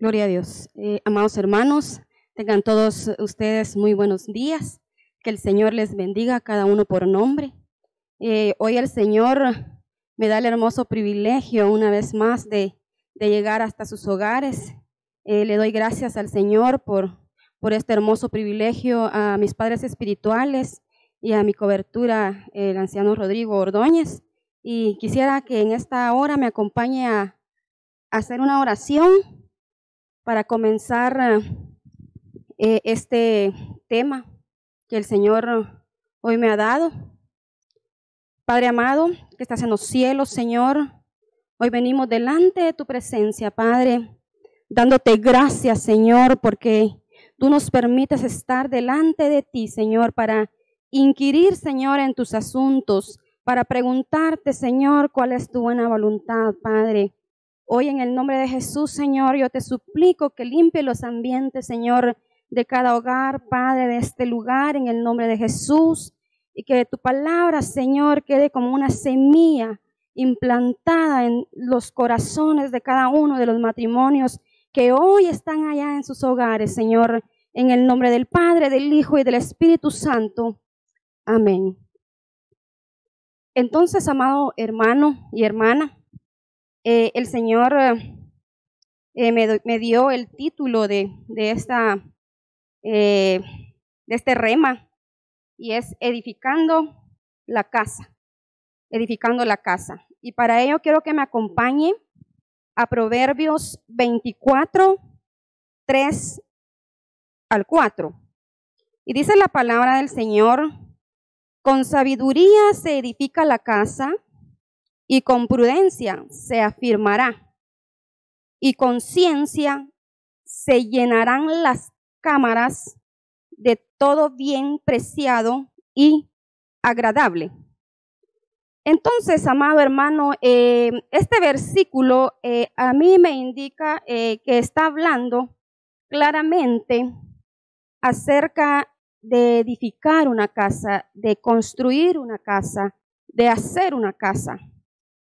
Gloria a Dios. Amados hermanos, tengan todos ustedes muy buenos días. Que el Señor les bendiga a cada uno por nombre. Hoy el Señor me da el hermoso privilegio una vez más de llegar hasta sus hogares. Le doy gracias al Señor por este hermoso privilegio, a mis padres espirituales y a mi cobertura, el anciano Rodrigo Ordóñez. Y quisiera que en esta hora me acompañe a hacer una oración para comenzar este tema que el Señor hoy me ha dado. Padre amado, que estás en los cielos, Señor, hoy venimos delante de tu presencia, Padre, dándote gracias, Señor, porque tú nos permites estar delante de ti, Señor, para inquirir, Señor, en tus asuntos, para preguntarte, Señor, cuál es tu buena voluntad, Padre. Hoy en el nombre de Jesús, Señor, yo te suplico que limpie los ambientes, Señor, de cada hogar, Padre, de este lugar, en el nombre de Jesús, y que tu palabra, Señor, quede como una semilla implantada en los corazones de cada uno de los matrimonios que hoy están allá en sus hogares, Señor, en el nombre del Padre, del Hijo y del Espíritu Santo. Amén. Entonces, amado hermano y hermana, el Señor me dio el título de este rema, y es edificando la casa, edificando la casa. Y para ello quiero que me acompañe a Proverbios 24, 3 al 4. Y dice la palabra del Señor: con sabiduría se edifica la casa, y con prudencia se afirmará, y con ciencia se llenarán las cámaras de todo bien preciado y agradable. Entonces, amado hermano, este versículo a mí me indica que está hablando claramente acerca de edificar una casa, de construir una casa, de hacer una casa.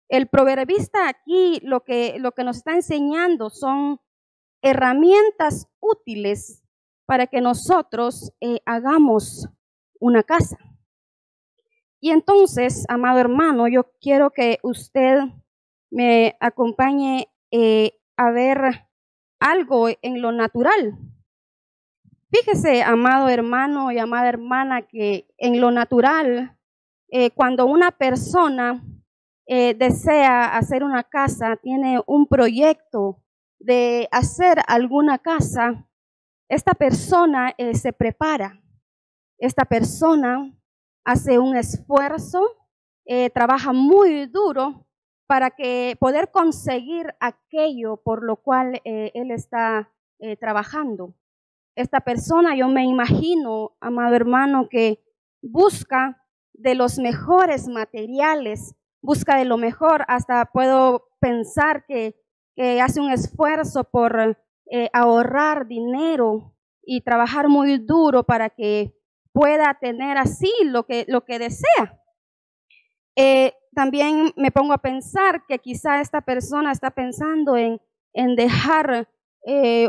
El proverbista aquí lo que nos está enseñando son herramientas útiles para que nosotros hagamos una casa. Y entonces, amado hermano, yo quiero que usted me acompañe a ver algo en lo natural. Fíjese, amado hermano y amada hermana, que en lo natural, cuando una persona desea hacer una casa, tiene un proyecto de hacer alguna casa, esta persona se prepara, esta persona hace un esfuerzo, trabaja muy duro para que poder conseguir aquello por lo cual él está trabajando. Esta persona, yo me imagino, amado hermano, que busca de los mejores materiales, busca de lo mejor, hasta puedo pensar que hace un esfuerzo por ahorrar dinero y trabajar muy duro para que pueda tener así lo que desea. También me pongo a pensar que quizá esta persona está pensando en dejar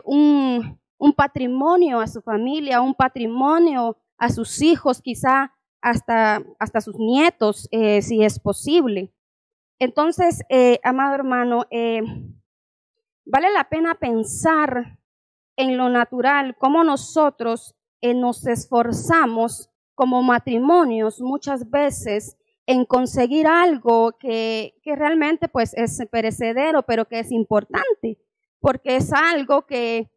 un patrimonio a su familia, un patrimonio a sus hijos, quizá hasta sus nietos, si es posible. Entonces, amado hermano, vale la pena pensar en lo natural, cómo nosotros nos esforzamos como matrimonios muchas veces en conseguir algo que realmente pues es perecedero, pero que es importante, porque es algo que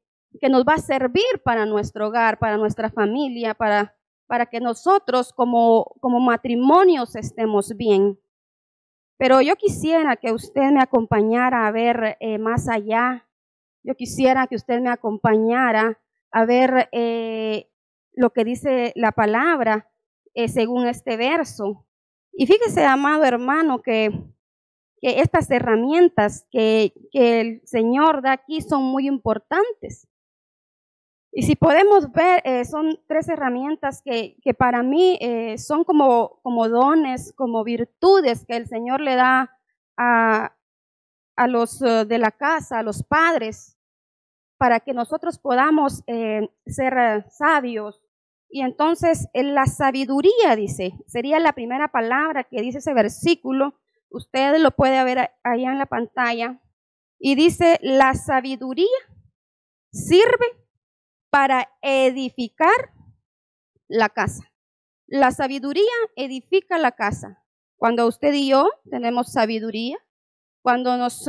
nos va a servir para nuestro hogar, para nuestra familia, para que nosotros como matrimonios estemos bien. Pero yo quisiera que usted me acompañara a ver más allá. Yo quisiera que usted me acompañara a ver lo que dice la palabra según este verso. Y fíjese, amado hermano, que estas herramientas que el Señor da aquí son muy importantes. Y si podemos ver, son tres herramientas que para mí son como dones, como virtudes que el Señor le da a los de la casa, a los padres. para que nosotros podamos ser sabios. Y entonces la sabiduría, dice, sería la primera palabra que dice ese versículo. Usted lo puede ver allá en la pantalla. Y dice, la sabiduría sirve para edificar la casa. La sabiduría edifica la casa. Cuando usted y yo tenemos sabiduría, cuando nos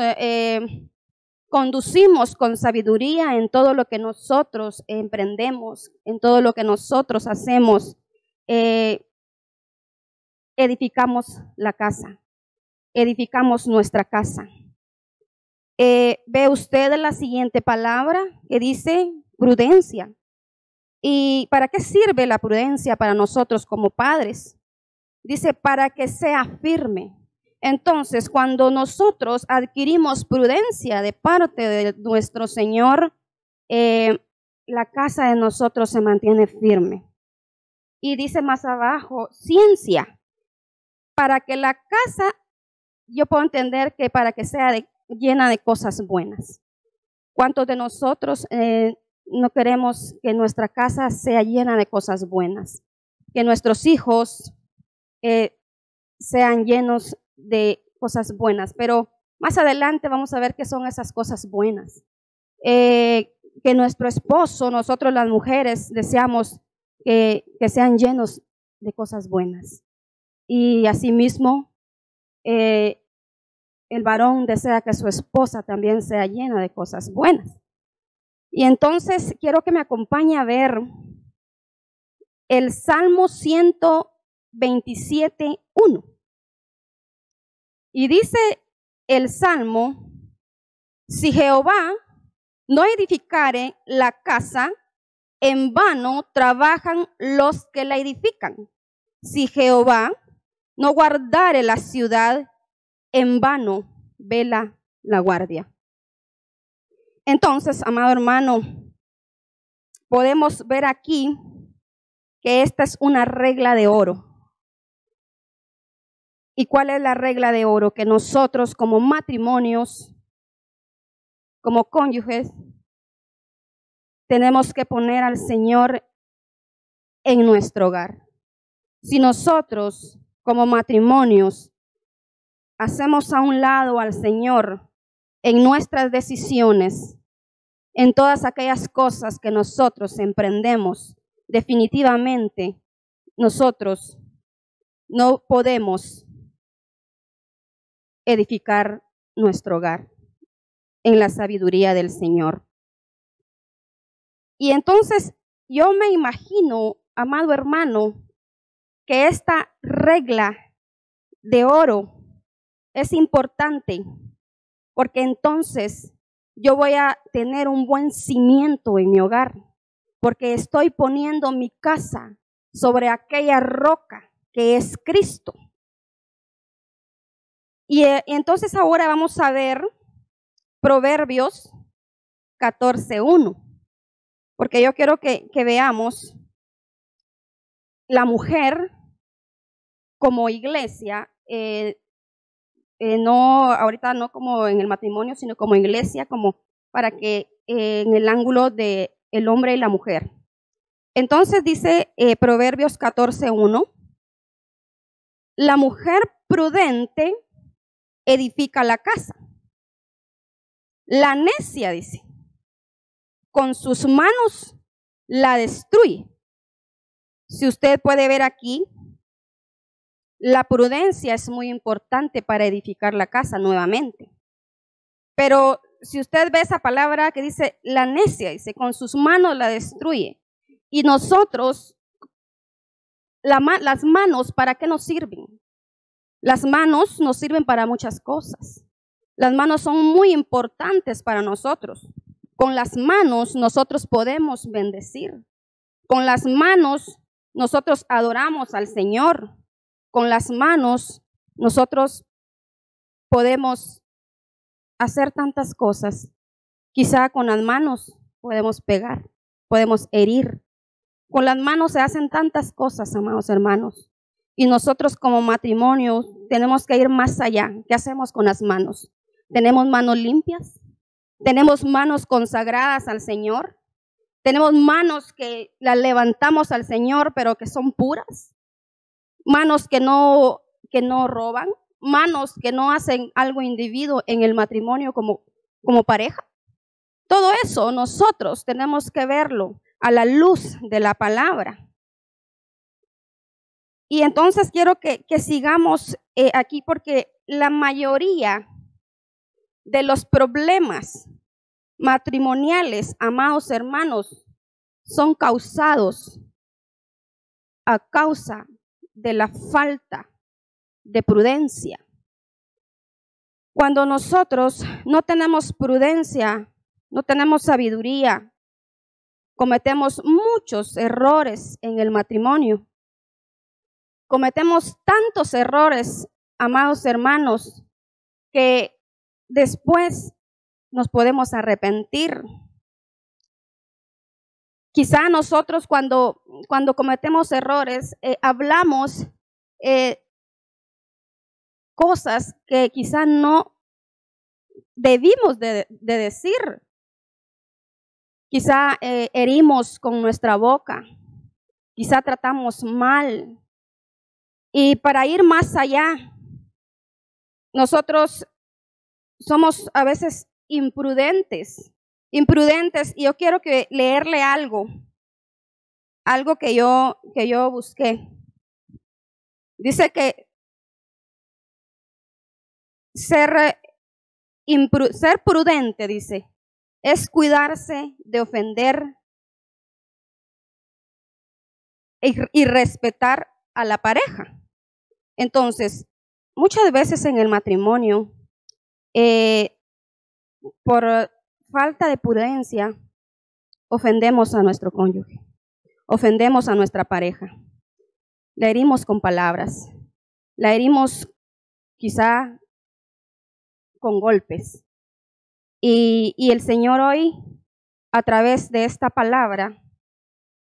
conducimos con sabiduría en todo lo que nosotros emprendemos, en todo lo que nosotros hacemos, edificamos la casa, edificamos nuestra casa. Ve usted la siguiente palabra que dice prudencia. ¿Y para qué sirve la prudencia para nosotros como padres? Dice, para que sea firme. Entonces, cuando nosotros adquirimos prudencia de parte de nuestro Señor, la casa de nosotros se mantiene firme. Y dice más abajo, ciencia. Para que la casa, yo puedo entender que para que sea llena de cosas buenas. ¿Cuántos de nosotros no queremos que nuestra casa sea llena de cosas buenas? Que nuestros hijos sean llenos de cosas buenas, pero más adelante vamos a ver qué son esas cosas buenas. Que nuestro esposo, nosotros las mujeres, deseamos que sean llenos de cosas buenas. Y asimismo, el varón desea que su esposa también sea llena de cosas buenas. Y entonces quiero que me acompañe a ver el Salmo 127:1. Y dice el Salmo, si Jehová no edificare la casa, en vano trabajan los que la edifican. Si Jehová no guardare la ciudad, en vano vela la guardia. Entonces, amado hermano, podemos ver aquí que esta es una regla de oro. ¿Y cuál es la regla de oro? Que nosotros como matrimonios, como cónyuges, tenemos que poner al Señor en nuestro hogar. Si nosotros como matrimonios hacemos a un lado al Señor en nuestras decisiones, en todas aquellas cosas que nosotros emprendemos, definitivamente nosotros no podemos edificar nuestro hogar en la sabiduría del Señor. Y entonces yo me imagino, amado hermano, que esta regla de oro es importante, porque entonces yo voy a tener un buen cimiento en mi hogar, porque estoy poniendo mi casa sobre aquella roca que es Cristo. Y entonces ahora vamos a ver Proverbios 14:1, porque yo quiero que veamos la mujer como iglesia, no ahorita no como en el matrimonio, sino como iglesia, como para que en el ángulo de el hombre y la mujer. Entonces dice Proverbios 14:1, la mujer prudente edifica la casa. La necia, dice, con sus manos la destruye. Si usted puede ver aquí, la prudencia es muy importante para edificar la casa nuevamente. Pero si usted ve esa palabra que dice la necia, dice, con sus manos la destruye. Y nosotros, las manos, ¿para qué nos sirven? Las manos nos sirven para muchas cosas. Las manos son muy importantes para nosotros. Con las manos nosotros podemos bendecir. Con las manos nosotros adoramos al Señor. Con las manos nosotros podemos hacer tantas cosas. Quizá con las manos podemos pegar, podemos herir. Con las manos se hacen tantas cosas, amados hermanos. Y nosotros como matrimonio tenemos que ir más allá. ¿Qué hacemos con las manos? ¿Tenemos manos limpias? Tenemos manos consagradas al Señor. Tenemos manos que las levantamos al Señor, pero que son puras. Manos que no roban. Manos que no hacen algo indebido en el matrimonio como pareja. Todo eso nosotros tenemos que verlo a la luz de la palabra. Y entonces quiero que sigamos aquí, porque la mayoría de los problemas matrimoniales, amados hermanos, son causados a causa de la falta de prudencia. Cuando nosotros no tenemos prudencia, no tenemos sabiduría, cometemos muchos errores en el matrimonio. Cometemos tantos errores, amados hermanos, que después nos podemos arrepentir. Quizá nosotros cuando cometemos errores, hablamos cosas que quizá no debimos de decir. Quizá herimos con nuestra boca, quizá tratamos mal. Y para ir más allá, nosotros somos a veces imprudentes, y yo quiero leerle algo que yo busqué. Dice que ser prudente, dice, es cuidarse de ofender y respetar a la pareja. Entonces, muchas veces en el matrimonio, por falta de prudencia, ofendemos a nuestro cónyuge, ofendemos a nuestra pareja, la herimos con palabras, la herimos quizá con golpes. Y el Señor hoy, a través de esta palabra,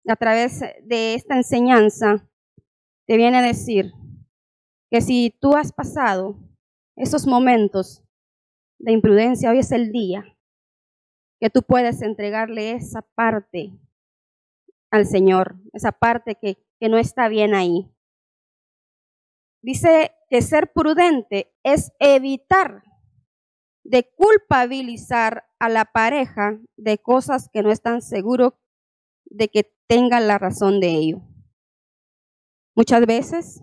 a través de esta enseñanza, te viene a decir que si tú has pasado esos momentos de imprudencia, hoy es el día que tú puedes entregarle esa parte al Señor, esa parte que no está bien ahí. Dice que ser prudente es evitar de culpabilizar a la pareja de cosas que no están seguros de que tengan la razón de ello. Muchas veces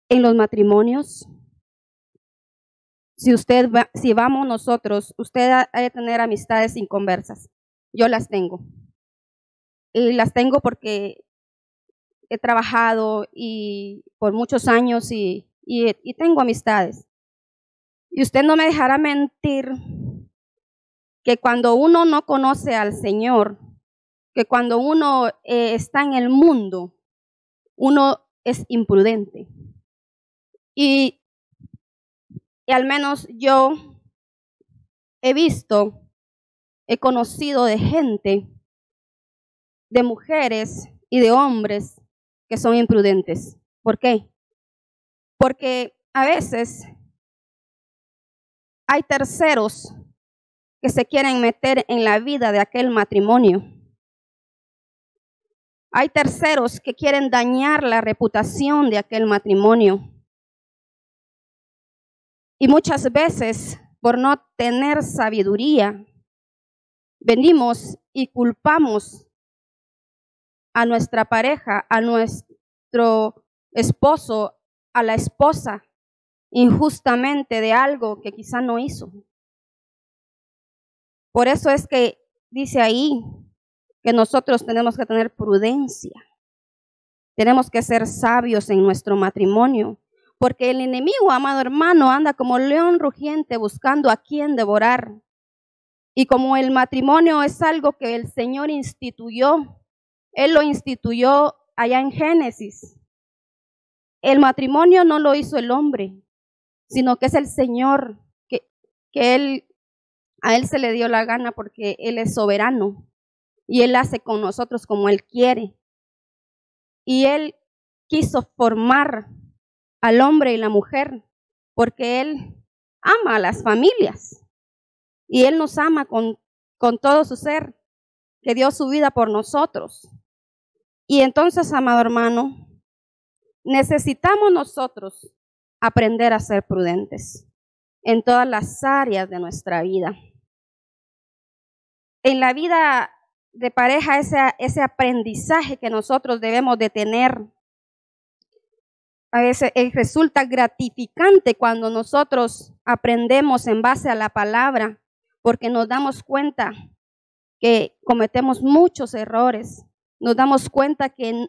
en los matrimonios, si vamos nosotros, usted ha de tener amistades inconversas. Yo las tengo. Y las tengo porque he trabajado y por muchos años y tengo amistades. Y usted no me dejará mentir que cuando uno no conoce al Señor, que cuando uno está en el mundo, uno es imprudente. Y al menos yo he conocido de gente, de mujeres y de hombres que son imprudentes. ¿Por qué? Porque a veces hay terceros que se quieren meter en la vida de aquel matrimonio. Hay terceros que quieren dañar la reputación de aquel matrimonio. Y muchas veces, por no tener sabiduría, venimos y culpamos a nuestra pareja, a nuestro esposo, a la esposa, injustamente de algo que quizá no hizo. Por eso es que dice ahí que nosotros tenemos que tener prudencia. Tenemos que ser sabios en nuestro matrimonio. Porque el enemigo, amado hermano, anda como león rugiente buscando a quien devorar. Y como el matrimonio es algo que el Señor instituyó, Él lo instituyó allá en Génesis. El matrimonio no lo hizo el hombre, sino que es el Señor, que a Él se le dio la gana porque Él es soberano. Y Él hace con nosotros como Él quiere. Y Él quiso formar al hombre y la mujer, porque Él ama a las familias y Él nos ama con todo su ser, que dio su vida por nosotros. Y entonces, amado hermano, necesitamos nosotros aprender a ser prudentes en todas las áreas de nuestra vida. En la vida de pareja, ese aprendizaje que nosotros debemos de tener, a veces resulta gratificante cuando nosotros aprendemos en base a la palabra, porque nos damos cuenta que cometemos muchos errores, nos damos cuenta que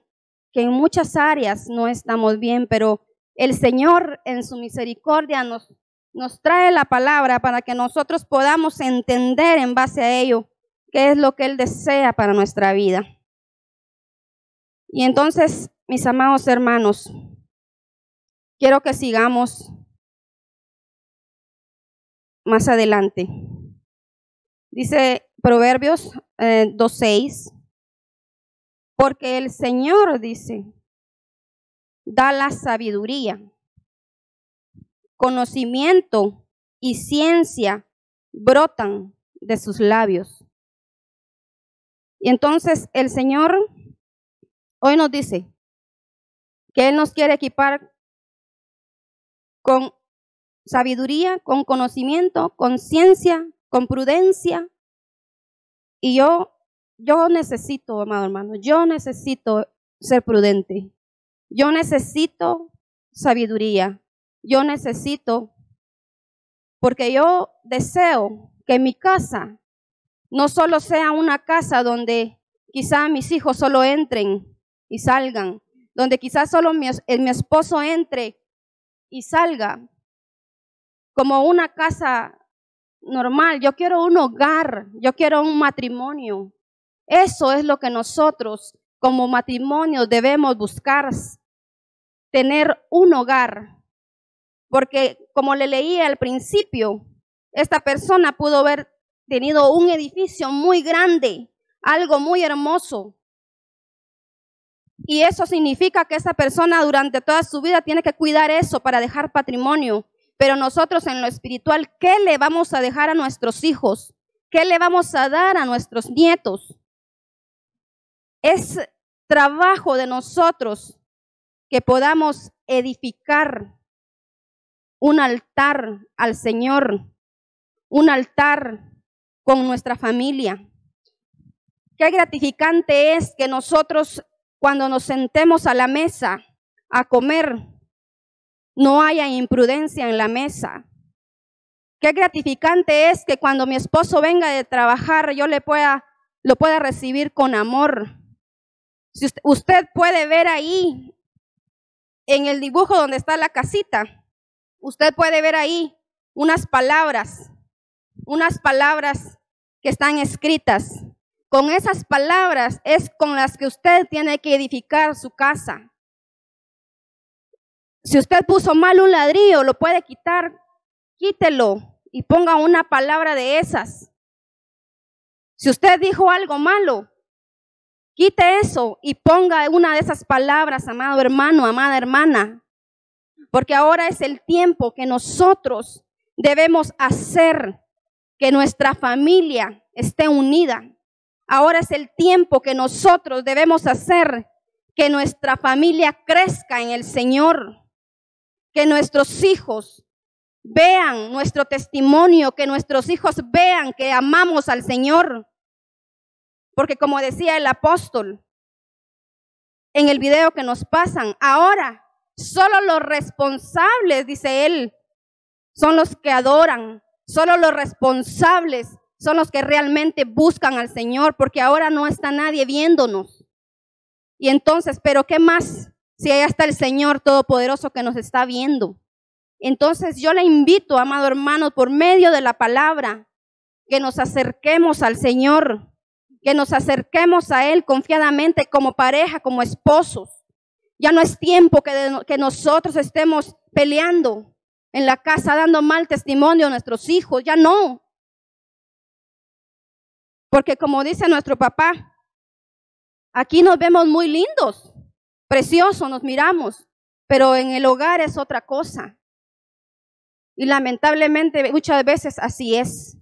en muchas áreas no estamos bien, pero el Señor en su misericordia nos trae la palabra para que nosotros podamos entender en base a ello qué es lo que Él desea para nuestra vida. Y entonces, mis amados hermanos, quiero que sigamos más adelante. Dice Proverbios 2:6, porque el Señor, dice, da la sabiduría, conocimiento y ciencia brotan de sus labios. Y entonces el Señor hoy nos dice que Él nos quiere equipar con sabiduría, con conocimiento, con ciencia, con prudencia. Y yo necesito, amado hermano, yo necesito ser prudente. Yo necesito sabiduría. Yo necesito, porque yo deseo que mi casa no solo sea una casa donde quizá mis hijos solo entren y salgan, donde quizá solo mi esposo entre y salga, como una casa normal. Yo quiero un hogar, yo quiero un matrimonio. Eso es lo que nosotros como matrimonio debemos buscar, tener un hogar. Porque como le leí al principio, esta persona pudo haber tenido un edificio muy grande, algo muy hermoso. Y eso significa que esa persona durante toda su vida tiene que cuidar eso para dejar patrimonio. Pero nosotros en lo espiritual, ¿qué le vamos a dejar a nuestros hijos? ¿Qué le vamos a dar a nuestros nietos? Es trabajo de nosotros que podamos edificar un altar al Señor, un altar con nuestra familia. Qué gratificante es que nosotros, cuando nos sentemos a la mesa a comer, no haya imprudencia en la mesa. Qué gratificante es que cuando mi esposo venga de trabajar, yo lo pueda recibir con amor. Si usted puede ver ahí, en el dibujo donde está la casita, usted puede ver ahí unas palabras que están escritas. Con esas palabras es con las que usted tiene que edificar su casa. Si usted puso mal un ladrillo, lo puede quitar, quítelo y ponga una palabra de esas. Si usted dijo algo malo, quite eso y ponga una de esas palabras, amado hermano, amada hermana. Porque ahora es el tiempo que nosotros debemos hacer que nuestra familia esté unida. Ahora es el tiempo que nosotros debemos hacer que nuestra familia crezca en el Señor. Que nuestros hijos vean nuestro testimonio, que nuestros hijos vean que amamos al Señor. Porque como decía el apóstol en el video que nos pasan, ahora solo los responsables, dice él, son los que adoran. Solo los responsables son los que realmente buscan al Señor, porque ahora no está nadie viéndonos. Y entonces, ¿pero qué más? Si allá está el Señor Todopoderoso que nos está viendo. Entonces yo le invito, amado hermano, por medio de la palabra, que nos acerquemos al Señor, que nos acerquemos a Él confiadamente como pareja, como esposos. Ya no es tiempo que nosotros estemos peleando en la casa, dando mal testimonio a nuestros hijos, ya no. Porque como dice nuestro papá, aquí nos vemos muy lindos, preciosos, nos miramos, pero en el hogar es otra cosa. Y lamentablemente muchas veces así es.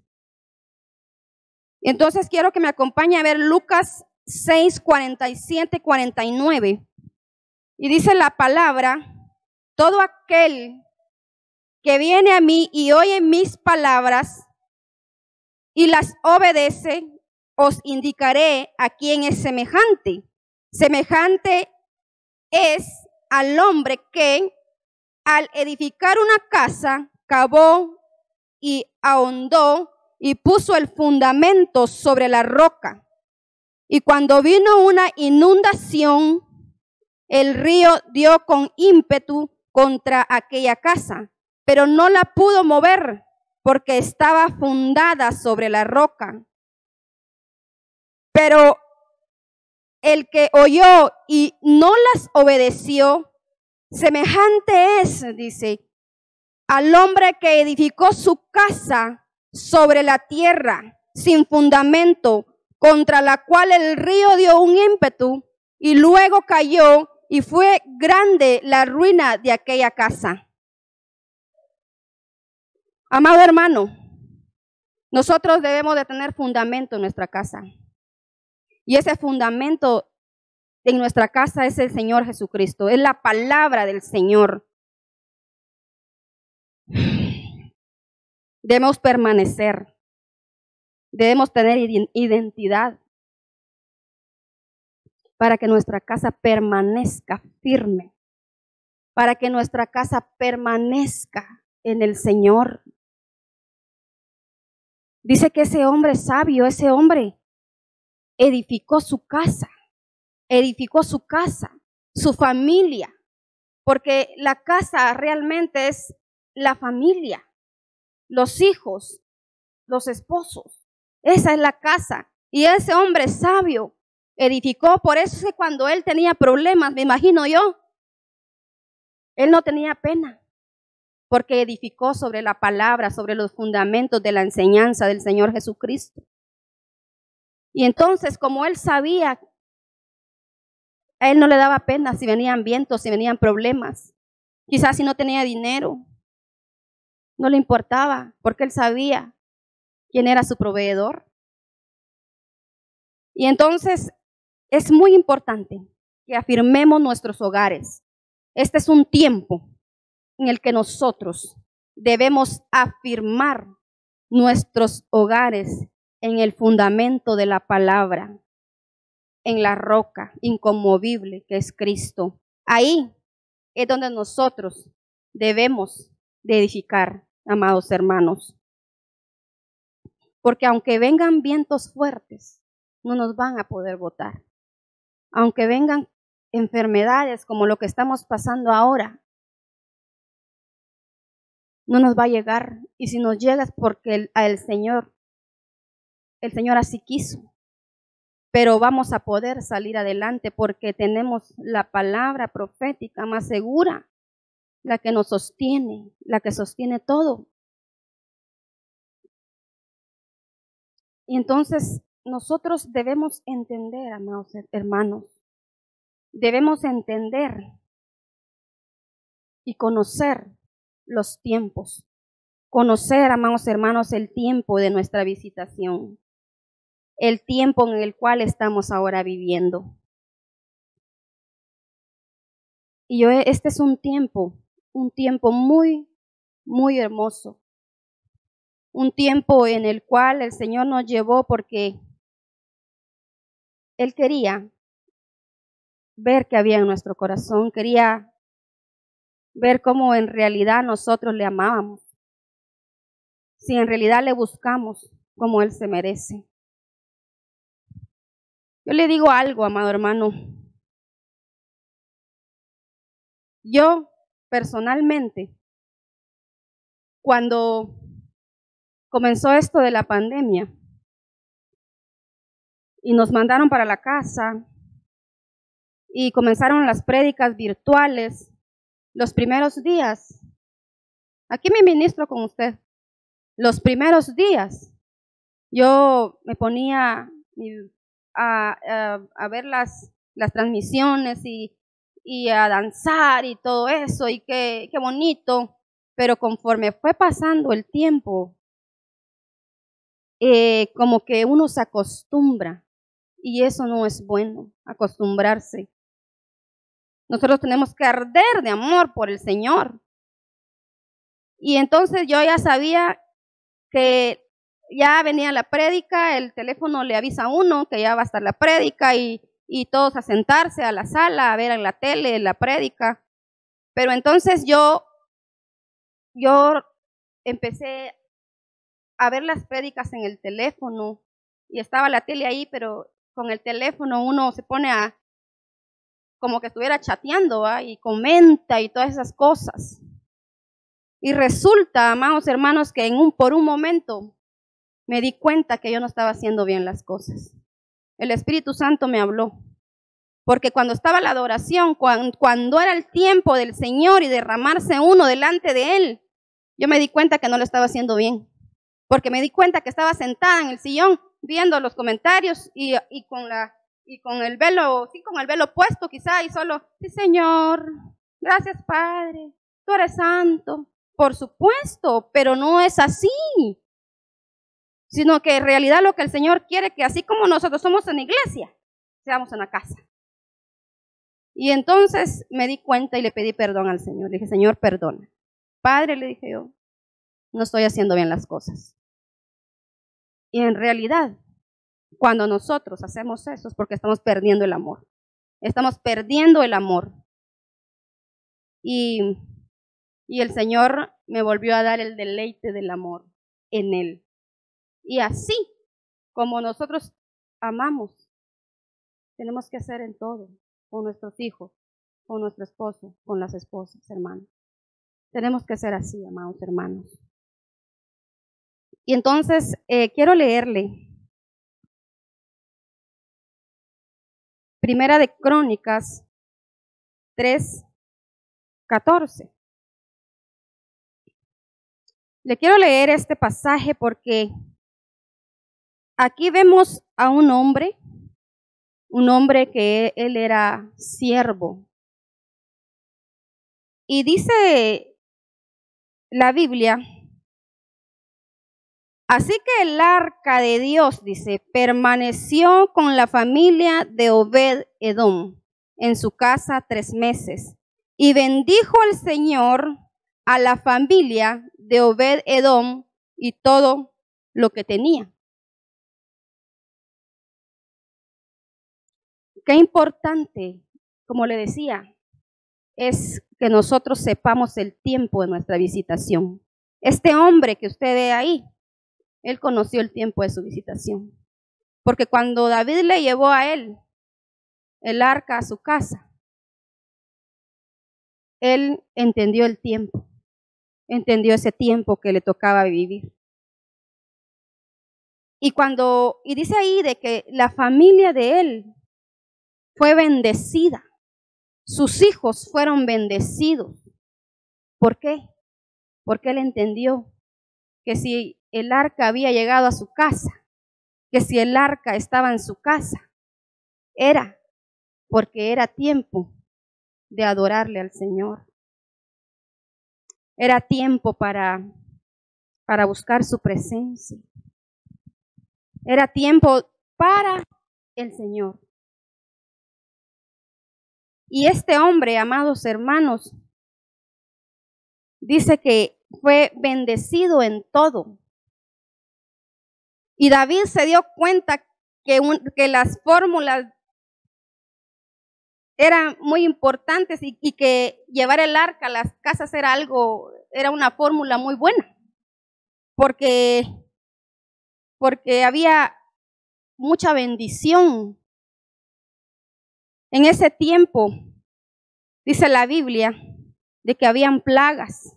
Entonces quiero que me acompañe a ver Lucas 6, 47, 49. Y dice la palabra: todo aquel que viene a mí y oye mis palabras y las obedece, os indicaré a quién es semejante. Semejante es al hombre que al edificar una casa cavó y ahondó y puso el fundamento sobre la roca. Y cuando vino una inundación, el río dio con ímpetu contra aquella casa, pero no la pudo mover porque estaba fundada sobre la roca. Pero el que oyó y no las obedeció, semejante es, dice, al hombre que edificó su casa sobre la tierra sin fundamento, contra la cual el río dio un ímpetu y luego cayó, y fue grande la ruina de aquella casa. Amado hermano, nosotros debemos de tener fundamento en nuestra casa. Y ese fundamento en nuestra casa es el Señor Jesucristo, es la palabra del Señor. Debemos permanecer, debemos tener identidad para que nuestra casa permanezca firme, para que nuestra casa permanezca en el Señor. Dice que ese hombre sabio, ese hombre edificó su casa, su familia, porque la casa realmente es la familia, los hijos, los esposos. Esa es la casa. Y ese hombre sabio edificó, por eso es que cuando él tenía problemas, me imagino yo, él no tenía pena, porque edificó sobre la palabra, sobre los fundamentos de la enseñanza del Señor Jesucristo. Y entonces, como él sabía, a él no le daba pena si venían vientos, si venían problemas. Quizás si no tenía dinero, no le importaba, porque él sabía quién era su proveedor. Y entonces es muy importante que afirmemos nuestros hogares. Este es un tiempo en el que nosotros debemos afirmar nuestros hogares en el fundamento de la palabra, en la roca inconmovible que es Cristo. Ahí es donde nosotros debemos de edificar, amados hermanos. Porque aunque vengan vientos fuertes, no nos van a poder botar. Aunque vengan enfermedades como lo que estamos pasando ahora, no nos va a llegar. Y si nos llega es porque el Señor así quiso. Pero vamos a poder salir adelante porque tenemos la palabra profética más segura, la que nos sostiene, la que sostiene todo. Y entonces nosotros debemos entender, amados hermanos, debemos entender y conocer los tiempos. Conocer, amados hermanos, el tiempo de nuestra visitación, el tiempo en el cual estamos ahora viviendo. Y este es un tiempo muy, muy hermoso. Un tiempo en el cual el Señor nos llevó porque Él quería ver qué había en nuestro corazón, quería ver cómo en realidad nosotros le amábamos, si en realidad le buscamos como Él se merece. Yo le digo algo, amado hermano. Yo, personalmente, cuando comenzó esto de la pandemia y nos mandaron para la casa y comenzaron las prédicas virtuales, los primeros días, aquí me ministro con usted, los primeros días, yo me ponía a ver las transmisiones y a danzar y todo eso, y qué bonito, pero conforme fue pasando el tiempo, como que uno se acostumbra, y eso no es bueno, acostumbrarse. Nosotros tenemos que arder de amor por el Señor. Y entonces yo ya sabía que ya venía la prédica, el teléfono le avisa a uno que ya va a estar la prédica y todos a sentarse a la sala, a ver en la tele la prédica. Pero entonces yo empecé a ver las prédicas en el teléfono y estaba la tele ahí, pero con el teléfono uno se pone a como que estuviera chateando, ¿va? Y comenta y todas esas cosas. Y resulta, amados hermanos, que por un momento me di cuenta que yo no estaba haciendo bien las cosas. El Espíritu Santo me habló. Porque cuando estaba la adoración, cuando era el tiempo del Señor y derramarse uno delante de Él, yo me di cuenta que no lo estaba haciendo bien. Porque me di cuenta que estaba sentada en el sillón viendo los comentarios y con el velo, sí, con el velo puesto quizá, y solo, sí, Señor, gracias Padre, tú eres santo. Por supuesto, pero no es así. Sino que en realidad lo que el Señor quiere que así como nosotros somos en la iglesia, seamos en la casa. Y entonces me di cuenta y le pedí perdón al Señor. Le dije, Señor, perdona. Padre, le dije yo, no estoy haciendo bien las cosas. Y en realidad, cuando nosotros hacemos eso es porque estamos perdiendo el amor. Estamos perdiendo el amor. Y el Señor me volvió a dar el deleite del amor en Él. Y así como nosotros amamos, tenemos que hacer en todo, con nuestros hijos, con nuestro esposo, con las esposas, hermanos. Tenemos que ser así, amados hermanos. Y entonces quiero leerle Primera de Crónicas 3:14. Le quiero leer este pasaje porque aquí vemos a un hombre que él era siervo. Y dice la Biblia, así que el arca de Dios, dice, permaneció con la familia de Obed-Edom en su casa 3 meses. Y bendijo el Señor a la familia de Obed-Edom y todo lo que tenía. Qué importante, como le decía, es que nosotros sepamos el tiempo de nuestra visitación. Este hombre que usted ve ahí, él conoció el tiempo de su visitación. Porque cuando David le llevó a él el arca a su casa, él entendió el tiempo, entendió ese tiempo que le tocaba vivir. Y dice ahí de que la familia de él fue bendecida. Sus hijos fueron bendecidos. ¿Por qué? Porque él entendió que si el arca había llegado a su casa, que si el arca estaba en su casa, era porque era tiempo de adorarle al Señor. Era tiempo para buscar su presencia. Era tiempo para el Señor. Y este hombre, amados hermanos, dice que fue bendecido en todo. Y David se dio cuenta que las fórmulas eran muy importantes y que llevar el arca a las casas era una fórmula muy buena. Porque había mucha bendición. En ese tiempo, dice la Biblia, de que habían plagas.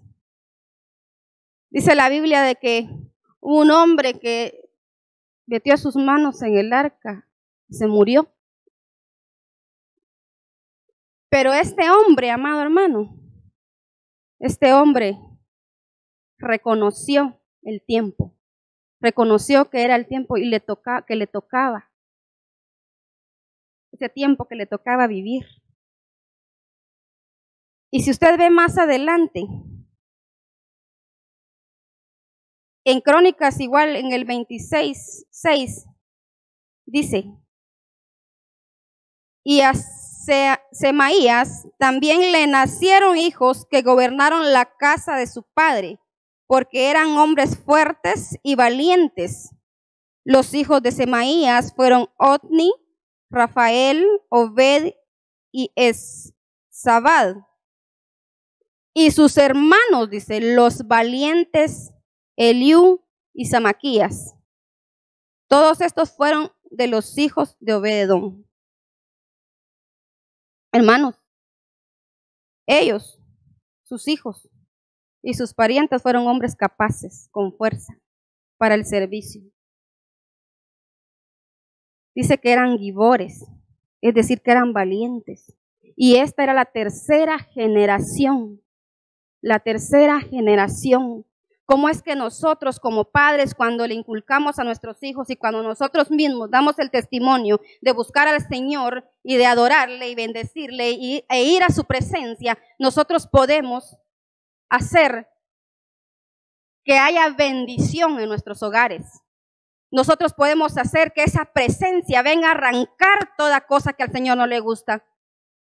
Dice la Biblia de que hubo un hombre que metió sus manos en el arca y se murió. Pero este hombre, amado hermano, este hombre reconoció el tiempo. Reconoció que era el tiempo y que le tocaba. Ese tiempo que le tocaba vivir. Y si usted ve más adelante, En Crónicas, igual en el 26:6, dice, y a Semaías también le nacieron hijos que gobernaron la casa de su padre, porque eran hombres fuertes y valientes. Los hijos de Semaías fueron Otni, Rafael, Obed y Esabad. Y sus hermanos, dice, los valientes Eliú y Samaquías. Todos estos fueron de los hijos de Obed-edom. Hermanos, ellos, sus hijos y sus parientes fueron hombres capaces, con fuerza, para el servicio. Dice que eran gibores, es decir, que eran valientes. Y esta era la tercera generación. La tercera generación. ¿Cómo es que nosotros como padres, cuando le inculcamos a nuestros hijos y cuando nosotros mismos damos el testimonio de buscar al Señor y de adorarle y bendecirle e ir a su presencia, nosotros podemos hacer que haya bendición en nuestros hogares? Nosotros podemos hacer que esa presencia venga a arrancar toda cosa que al Señor no le gusta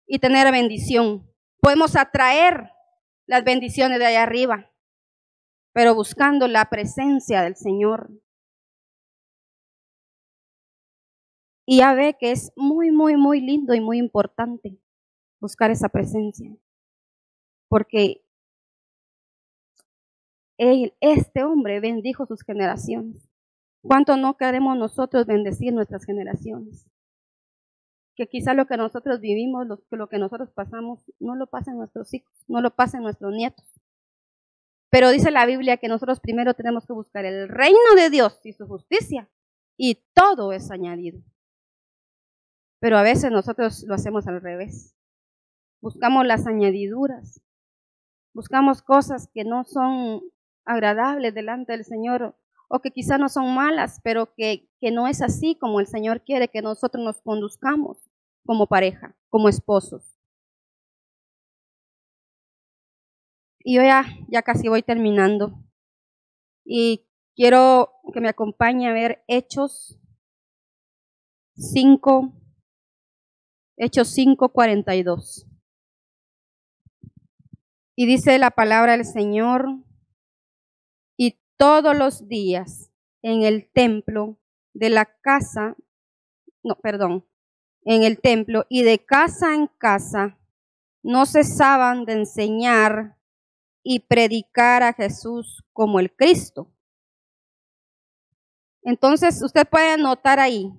y tener bendición. Podemos atraer las bendiciones de allá arriba, pero buscando la presencia del Señor. Y ya ve que es muy, muy, muy lindo y muy importante buscar esa presencia, porque este hombre bendijo sus generaciones. ¿Cuánto no queremos nosotros bendecir nuestras generaciones? Que quizá lo que nosotros vivimos, lo que nosotros pasamos, no lo pasen nuestros hijos, no lo pasen nuestros nietos. Pero dice la Biblia que nosotros primero tenemos que buscar el reino de Dios y su justicia, y todo es añadido. Pero a veces nosotros lo hacemos al revés. Buscamos las añadiduras, buscamos cosas que no son agradables delante del Señor, o que quizá no son malas, pero que no es así como el Señor quiere que nosotros nos conduzcamos como pareja, como esposos. Y yo ya casi voy terminando. Y quiero que me acompañe a ver Hechos 5:42. Y dice la palabra del Señor, y todos los días en el templo de la casa, en el templo y de casa en casa, no cesaban de enseñar y predicar a Jesús como el Cristo. Entonces, usted puede notar ahí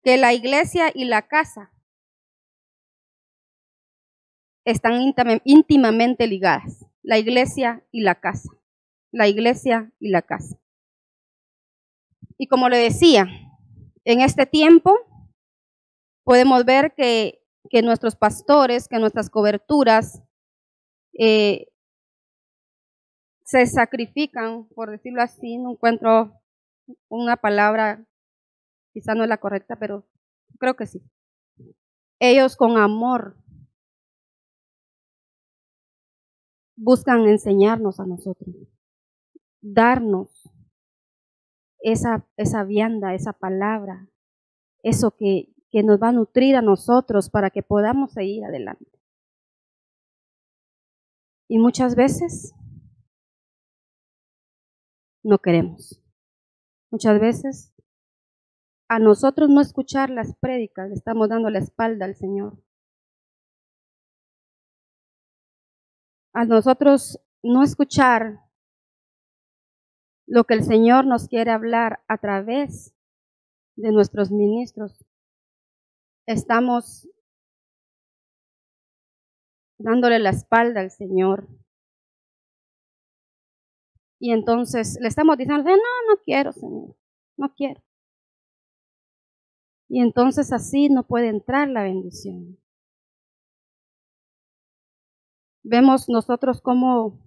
que la iglesia y la casa están íntimamente ligadas. La iglesia y la casa. La iglesia y la casa. Y como le decía, en este tiempo podemos ver que nuestros pastores, que nuestras coberturas se sacrifican, por decirlo así. No encuentro una palabra, quizá no es la correcta, pero creo que sí. Ellos con amor buscan enseñarnos a nosotros, darnos esa vianda, esa palabra, eso que nos va a nutrir a nosotros para que podamos seguir adelante. Y muchas veces no queremos. Muchas veces a nosotros no escuchar las prédicas, le estamos dando la espalda al Señor. A nosotros no escuchar lo que el Señor nos quiere hablar a través de nuestros ministros, estamos dándole la espalda al Señor. Y entonces le estamos diciendo, no quiero, Señor, no quiero. Y entonces así no puede entrar la bendición. Vemos nosotros cómo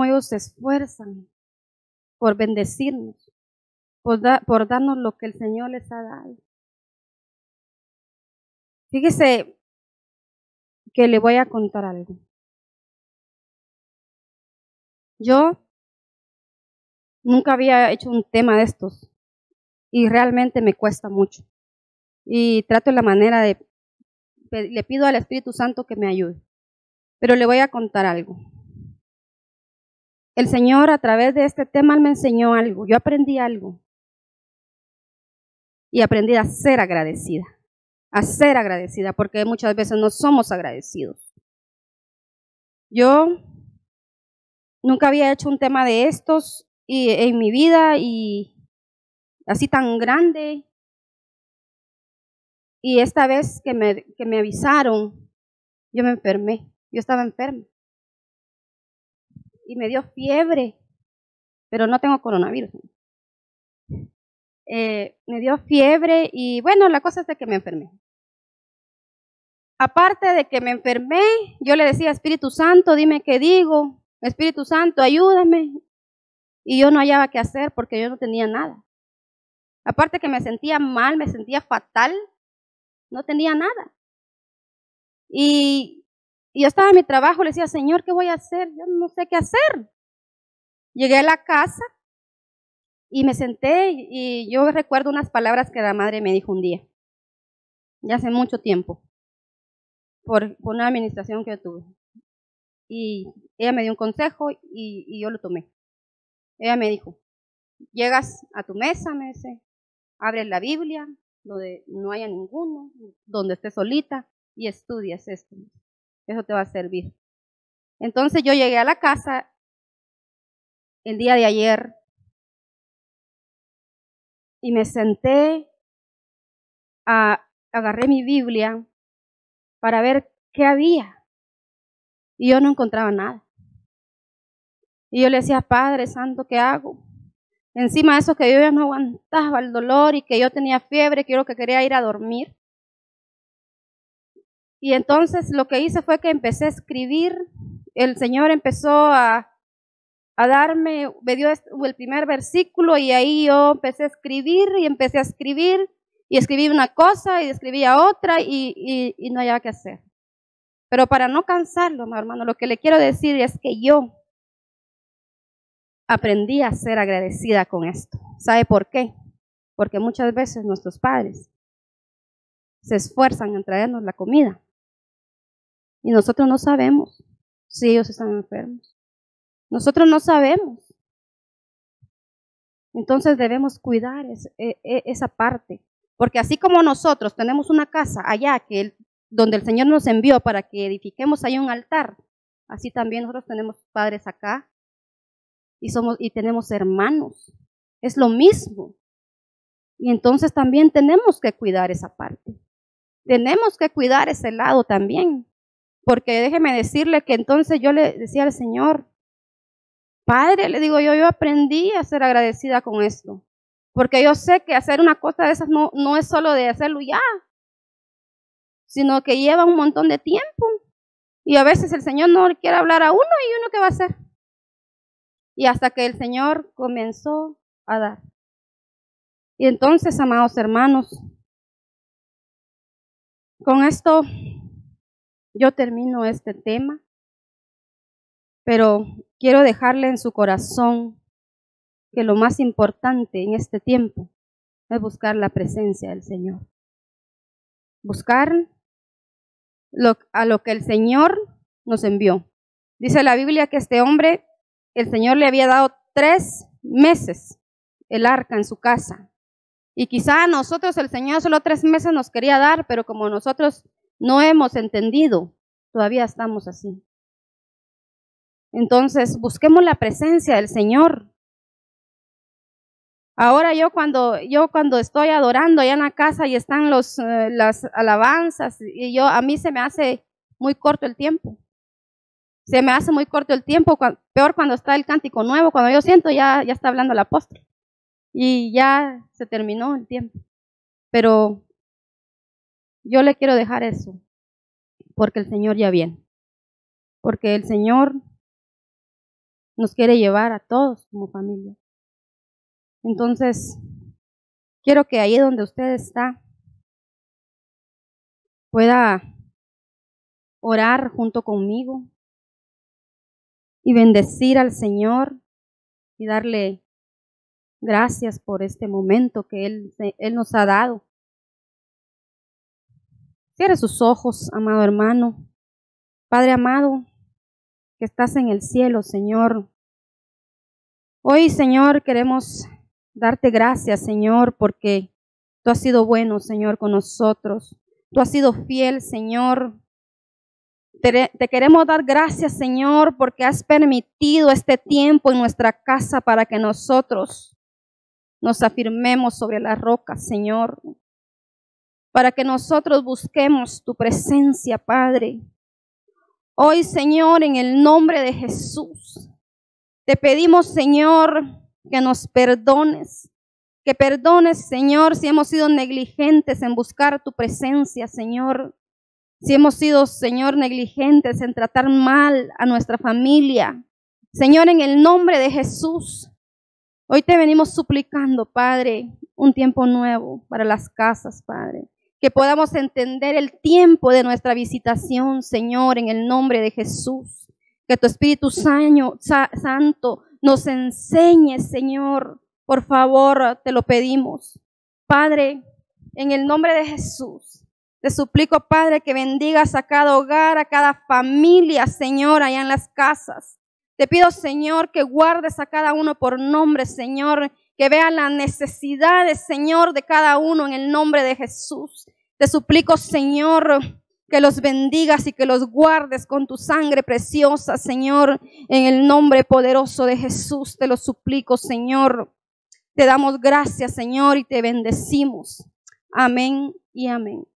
ellos se esfuerzan por bendecirnos, por darnos lo que el Señor les ha dado. Fíjese que le voy a contar algo. Yo Nunca había hecho un tema de estos y realmente me cuesta mucho. Y trato la manera de, le pido al Espíritu Santo que me ayude. Pero le voy a contar algo. El Señor a través de este tema me enseñó algo. Yo aprendí algo. Y aprendí a ser agradecida. A ser agradecida, porque muchas veces no somos agradecidos. Yo nunca había hecho un tema de estos en mi vida y así tan grande. Y esta vez que me avisaron, yo me enfermé. Yo estaba enferma. Y me dio fiebre, pero no tengo coronavirus. Me dio fiebre y bueno, la cosa es de que me enfermé. Aparte de que me enfermé, yo le decía, Espíritu Santo, dime qué digo. Espíritu Santo, ayúdame. Y yo no hallaba qué hacer porque yo no tenía nada. Aparte que me sentía mal, me sentía fatal, no tenía nada. Y yo estaba en mi trabajo, le decía, Señor, ¿qué voy a hacer? Yo no sé qué hacer. Llegué a la casa y me senté y yo recuerdo unas palabras que la madre me dijo un día, ya hace mucho tiempo, por una administración que yo tuve. Y ella me dio un consejo y yo lo tomé. Ella me dijo, llegas a tu mesa, me dice, abres la Biblia, donde no haya ninguno, donde estés solita y estudias esto. Eso te va a servir. Entonces yo llegué a la casa el día de ayer y me senté, agarré mi Biblia para ver qué había. Y yo no encontraba nada. Y yo le decía, Padre Santo, ¿qué hago? Encima de eso que yo ya no aguantaba el dolor y que yo tenía fiebre, que yo lo que quería ir a dormir. Y entonces lo que hice fue que empecé a escribir. El Señor empezó a darme, me dio el primer versículo y ahí yo empecé a escribir y empecé a escribir y escribí una cosa y escribía otra y no había qué hacer. Pero para no cansarlo, hermano, lo que le quiero decir es que yo aprendí a ser agradecida con esto. ¿Sabe por qué? Porque muchas veces nuestros padres se esfuerzan en traernos la comida y nosotros no sabemos si ellos están enfermos. Nosotros no sabemos. Entonces debemos cuidar esa parte. Porque así como nosotros tenemos una casa allá donde el Señor nos envió para que edifiquemos ahí un altar, así también nosotros tenemos padres acá y tenemos hermanos. Es lo mismo. Y entonces también tenemos que cuidar esa parte. Tenemos que cuidar ese lado también. Porque déjeme decirle que entonces yo le decía al Señor, Padre, le digo yo aprendí a ser agradecida con esto. Porque yo sé que hacer una cosa de esas no es solo de hacerlo ya, sino que lleva un montón de tiempo. Y a veces el Señor no quiere hablar a uno y uno ¿qué va a hacer? Y hasta que el Señor comenzó a dar. Y entonces, amados hermanos, con esto yo termino este tema, pero quiero dejarle en su corazón que lo más importante en este tiempo es buscar la presencia del Señor. Buscar a lo que el Señor nos envió. Dice la Biblia que este hombre, el Señor le había dado 3 meses el arca en su casa. Y quizá a nosotros el Señor solo 3 meses nos quería dar, pero como nosotros no hemos entendido, todavía estamos así. Entonces, busquemos la presencia del Señor. Ahora yo cuando estoy adorando allá en la casa y están las alabanzas, y a mí se me hace muy corto el tiempo. Se me hace muy corto el tiempo, peor cuando está el cántico nuevo, cuando yo siento ya está hablando el apóstol. Y ya se terminó el tiempo. Pero yo le quiero dejar eso, porque el Señor ya viene. Porque el Señor nos quiere llevar a todos como familia. Entonces, quiero que ahí donde usted está, pueda orar junto conmigo y bendecir al Señor y darle Gracias por este momento que Él nos ha dado. Cierre sus ojos, amado hermano. Padre amado, que estás en el cielo, Señor. Hoy, Señor, queremos darte gracias, Señor, porque tú has sido bueno, Señor, con nosotros. Tú has sido fiel, Señor. Te queremos dar gracias, Señor, porque has permitido este tiempo en nuestra casa para que nosotros nos afirmemos sobre la roca, Señor. Para que nosotros busquemos tu presencia, Padre. Hoy, Señor, en el nombre de Jesús, te pedimos, Señor, que nos perdones. Que perdones, Señor, si hemos sido negligentes en buscar tu presencia, Señor. Si hemos sido, Señor, negligentes en tratar mal a nuestra familia. Señor, en el nombre de Jesús, hoy te venimos suplicando, Padre, un tiempo nuevo para las casas, Padre. Que podamos entender el tiempo de nuestra visitación, Señor, en el nombre de Jesús. Que tu Espíritu Santo nos enseñe, Señor. Por favor, te lo pedimos. Padre, en el nombre de Jesús. Te suplico, Padre, que bendigas a cada hogar, a cada familia, Señor, allá en las casas. Te pido, Señor, que guardes a cada uno por nombre, Señor, que vean las necesidades, Señor, de cada uno en el nombre de Jesús. Te suplico, Señor, que los bendigas y que los guardes con tu sangre preciosa, Señor, en el nombre poderoso de Jesús. Te lo suplico, Señor. Te damos gracias, Señor, y te bendecimos. Amén y amén.